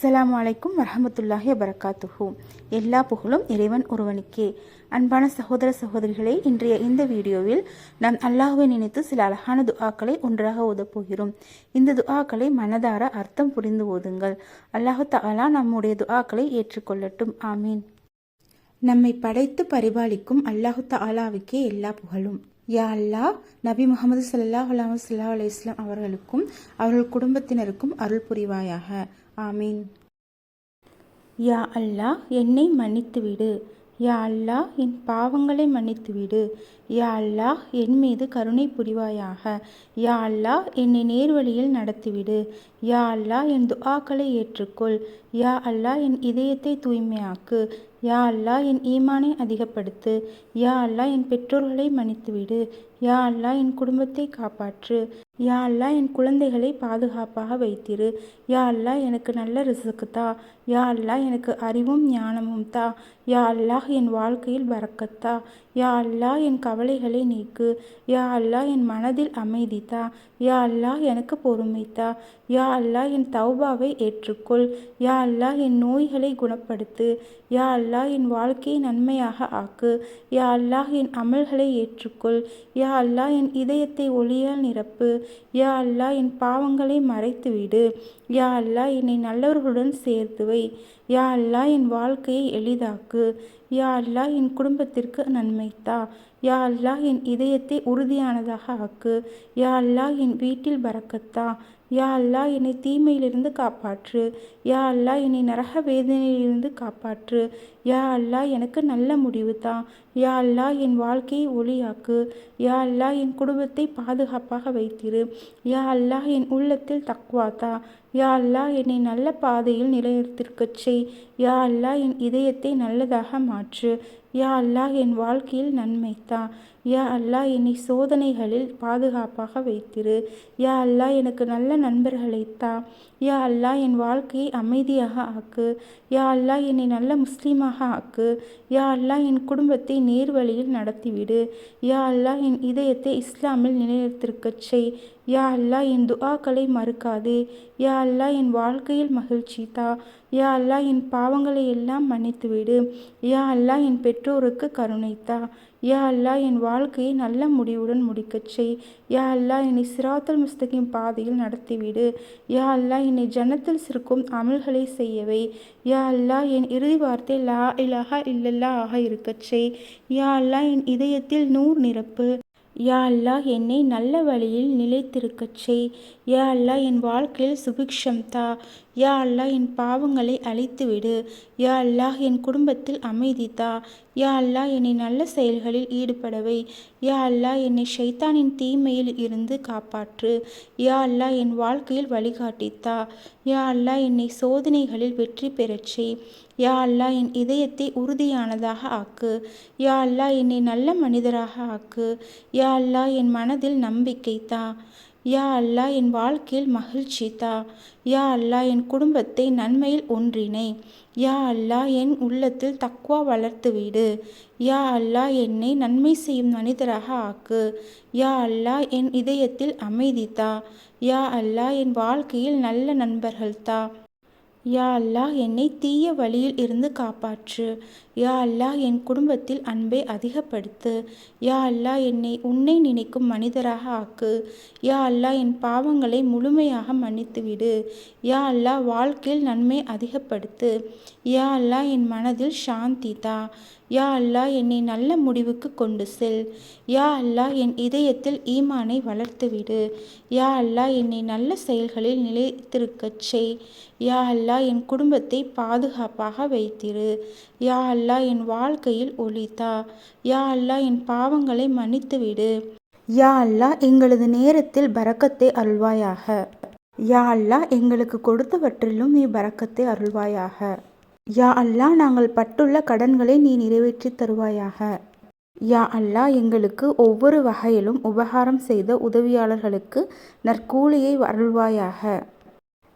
அஸ்ஸலாமு அலைக்கும் வரஹமத்துல்லாஹி வபரகாத்துஹு. எல்லா புகழும் இறைவன் ஒருவனுக்கே. அன்பான சகோதர சகோதரிகளே, இன்றைய இந்த வீடியோவில் நாம் அல்லாஹ்வை நினைத்து சில அழகான துஆக்களை ஒன்றாக ஓதப்போகிறோம். இந்த துஆக்களை மனதார அர்த்தம் புரிந்து ஓதுங்கள். அல்லாஹு தஆலா நம்முடைய துஆக்களை ஏற்றுக்கொள்ளட்டும். ஆமீன். நம்மை படைத்து பரிபாலிக்கும் அல்லாஹு தஆலாவுக்கே எல்லா புகழும். யா அல்லாஹ், நபி முஹம்மது ஸல்லல்லாஹு அலைஹி வஸல்லம் அவர்களுக்கும் அவர்கள் குடும்பத்தினருக்கும் அருள் புரிவாயாக. ஆமீன். யா அல்லாஹ், என்னை மன்னித்துவிடு. யா அல்லாஹ், என் பாவங்களை மன்னித்துவிடு. யா அல்லாஹ், என் மீது கருணை புரிவாயாக. யா அல்லாஹ், என்னை நேர்வழியில் நடத்திவிடு. யா அல்லாஹ், என் துஆக்களை ஏற்றுக்கொள். யா அல்லாஹ், என் இதயத்தை தூய்மையாக்கு. யா அல்லாஹ், என் ஈமானை அதிகப்படுத்து. யா அல்லாஹ், என் பெற்றோர்களை மன்னித்துவிடு. யா அல்லாஹ், என் குடும்பத்தை காப்பாற்று. யா அல்லாஹ், என் குழந்தைகளை பாதுகாப்பாக வைத்திரு. யா அல்லாஹ், எனக்கு நல்ல ரிஸ்க் தா. யா அல்லாஹ், எனக்கு அறிவும் ஞானமும் தா. யா அல்லாஹ், என் வாழ்க்கையில் பரக்கத்தா. யா அல்லாஹ், என் கவலைகளை நீக்கு. யா அல்லாஹ், என் மனதில் அமைதி தா. யா அல்லாஹ், எனக்கு பொறுமை தா. யா அல்லாஹ், என் தௌபாவை ஏற்றுக்கொள். யா அல்லாஹ், என் நோய்களை குணப்படுத்து. யா அல்லாஹ், என் வாழ்க்கையை நன்மையாக ஆக்கு. யா அல்லாஹ், என் அமல்களை ஏற்றுக்கொள். யா அல்லாஹ், என் இதயத்தை ஒளியால் நிரப்பு. யா அல்லாஹ், என் பாவங்களை மறைத்துவிடு. யா அல்லாஹ், என்னை நல்லவர்களுடன் சேர்த்து வை. யா அல்லாஹ், என் வாழ்க்கையை எளிதாக்கு. யா அல்லாஹ், என் குடும்பத்திற்கு நன்மை தா. யா அல்லாஹ், என் இதயத்தை உறுதியானதாக ஆக்கு. யா அல்லாஹ், என் வீட்டில் பரக்கத்தா. யா அல்லாஹ், என்னை தீமையிலிருந்து காப்பாற்று. யா அல்லாஹ், என்னை நரக வேதனையிலிருந்து காப்பாற்று. யா அல்லாஹ், எனக்கு நல்ல முடிவு தா. யா அல்லாஹ், என் வாழ்க்கையை ஒளியாக்கு. யா அல்லாஹ், என் குடும்பத்தை பாதுகாப்பாக வைத்திரு. யா அல்லாஹ், என் உள்ளத்தில் தக்வா தா. யா அல்லாஹ், என்னை நல்ல பாதையில் நிலைநிறுத்திருக்கச் செய். யா அல்லாஹ், என் இதயத்தை நல்லதாக மாற்று. யா அல்லாஹ், என் வாழ்க்கையில் நன்மை தா. யா அல்லாஹ், என்னை சோதனைகளில் பாதுகாப்பாக வைத்திரு. யா அல்லாஹ், எனக்கு நல்ல நண்பர்களை தா. யா அல்லாஹ், என் வாழ்க்கையை அமைதியாக ஆக்கு. யா அல்லாஹ், என்னை நல்ல முஸ்லீமாக ஆக்கு. யா அல்லாஹ், என் குடும்பத்தை நேர்வழியில் நடத்திவிடு. யா அல்லாஹ், என் இதயத்தை இஸ்லாமில் நிலைநிறுத்திருக்கச் செய். யா அல்லாஹ், என் துஆக்களை மறுக்காதே. யா அல்லாஹ், என் வாழ்க்கையில் மகிழ்ச்சி தா. யா அல்லாஹ், என் பாவங்களை எல்லாம் மன்னித்துவிடு. யா அல்லாஹ், என் பெற்றோருக்கு கருணை தா. யா அல்லாஹ், என் வாழ்க்கையை நல்ல முடிவுடன் முடிக்கச் செய். யா அல்லாஹ், என்னை சிராத்துல் முஸ்தகீம் பாதையில் நடத்திவிடு. யா அல்லாஹ், என்னை ஜன்னத்தில் சிறுக்கும் அமல்களை செய்யவை. யா அல்லாஹ், என் இறுதி வார்த்தை லா இலாஹா இல்லல்லாஹ் ஆக இருக்கச் செய். யா அல்லாஹ், என் இதயத்தில் நூர் நிரப்பு. யா அல்லாஹ், என்னை நல்ல வழியில் நிலைத்திருக்கச் செய். யா அல்லாஹ், என் வாழ்க்கையில் சுபிக்ஷம் தா. யா அல்லாஹ், என் பாவங்களை அழித்துவிடு. யா அல்லாஹ், என் குடும்பத்தில் அமைதி தா. யா அல்லாஹ், என்னை நல்ல செயல்களில் ஈடுபடவை. யா அல்லாஹ், என்னை ஷைத்தானின் தீமையில் இருந்து காப்பாற்று. யா அல்லாஹ், என் வாழ்க்கையில் வழிகாட்டி தா. யா அல்லாஹ், என்னை சோதனைகளில் வெற்றி பெறச் செய். யா அல்லாஹ், என் இதயத்தை உறுதியானதாக ஆக்கு. யா அல்லாஹ், என்னை நல்ல மனிதராக ஆக்கு. யா அல்லாஹ், என் மனதில் நம்பிக்கை தா. யா அல்லாஹ், என் வாழ்க்கையில் மகிழ்ச்சி தா. யா அல்லாஹ், என் குடும்பத்தை நன்மையில் ஒன்றிணை. யா அல்லாஹ், என் உள்ளத்தில் தக்வா வளர்த்துவிடு. யா அல்லாஹ், என்னை நன்மை செய்யும் மனிதராக ஆக்கு. யா அல்லாஹ், என் இதயத்தில் அமைதி தா. யா அல்லாஹ், என் வாழ்க்கையில் நல்ல நண்பர்கள் தா. யா அல்லாஹ், என்னை தீய வழியில் இருந்து காப்பாற்று. யா அல்லாஹ், என் குடும்பத்தில் அன்பை அதிகப்படுத்து. யா அல்லாஹ், என்னை உன்னை நினைக்கும் மனிதராக ஆக்கு. யா அல்லாஹ், என் பாவங்களை முழுமையாக மன்னித்துவிடு. யா அல்லாஹ், வாழ்க்கையில் நன்மை அதிகப்படுத்து. யா அல்லாஹ், என் மனதில் சாந்தி தா. யா அல்லாஹ், என்னை நல்ல முடிவுக்கு கொண்டு செல். யா அல்லாஹ், என் இதயத்தில் ஈமானை வளர்த்துவிடு. யா அல்லாஹ், என்னை நல்ல செயல்களில் நிலைத்திருக்கச் செய். யா அல்லாஹ், என் குடும்பத்தை பாதுகாப்பாக வைத்திரு. யா அல்லாஹ், என் வாழ்க்கையில் ஒளி தா. யா அல்லாஹ், என் பாவங்களை மன்னித்துவிடு. யா அல்லாஹ், எங்களது நேரத்தில் பரக்கத்தை அருள்வாயாக. யா அல்லாஹ், எங்களுக்கு கொடுத்தவற்றிலும் நீ பரக்கத்தை அருள்வாயாக. யா அல்லாஹ், நாங்கள் பட்டுள்ள கடன்களை நீ நிறைவேற்றி தருவாயாக. யா அல்லாஹ், எங்களுக்கு ஒவ்வொரு வகையிலும் உபகாரம் செய்த உதவியாளர்களுக்கு நற்கூலியை அருள்வாயாக.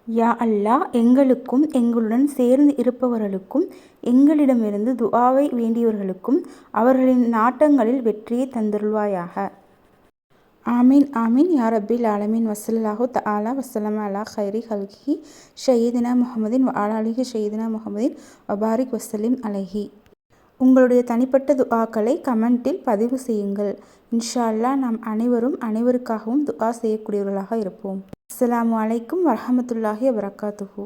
யா அல்லாஹ், எங்களுக்கும் எங்களுடன் சேர்ந்து இருப்பவர்களுக்கும் எங்களிடமிருந்து துஆவை வேண்டியவர்களுக்கும் அவர்களின் நாட்டங்களில் வெற்றியை தந்தருள்வாயாக. ஆமீன் ஆமீன் யா ரப்பில் ஆலமீன். வசல்லாஹு தஆலா வசல்லம் அலா ஹைரி ஹல்கி ஷையீதினா முஹம்மதின் வ அலா ஆலிஹி ஷையீதினா முஹம்மதின் வபாரிக் வசல்லிம் அலைஹி. உங்களுடைய தனிப்பட்ட துஆக்களை கமெண்டில் பதிவு செய்யுங்கள். இன்ஷா அல்லாஹ் நாம் அனைவருக்காகவும் துஆ செய்யக்கூடியவர்களாக இருப்போம். அஸ்ஸலாமு அலைக்கும் வரஹ்மத்துல்லாஹி வபரகாத்துஹு.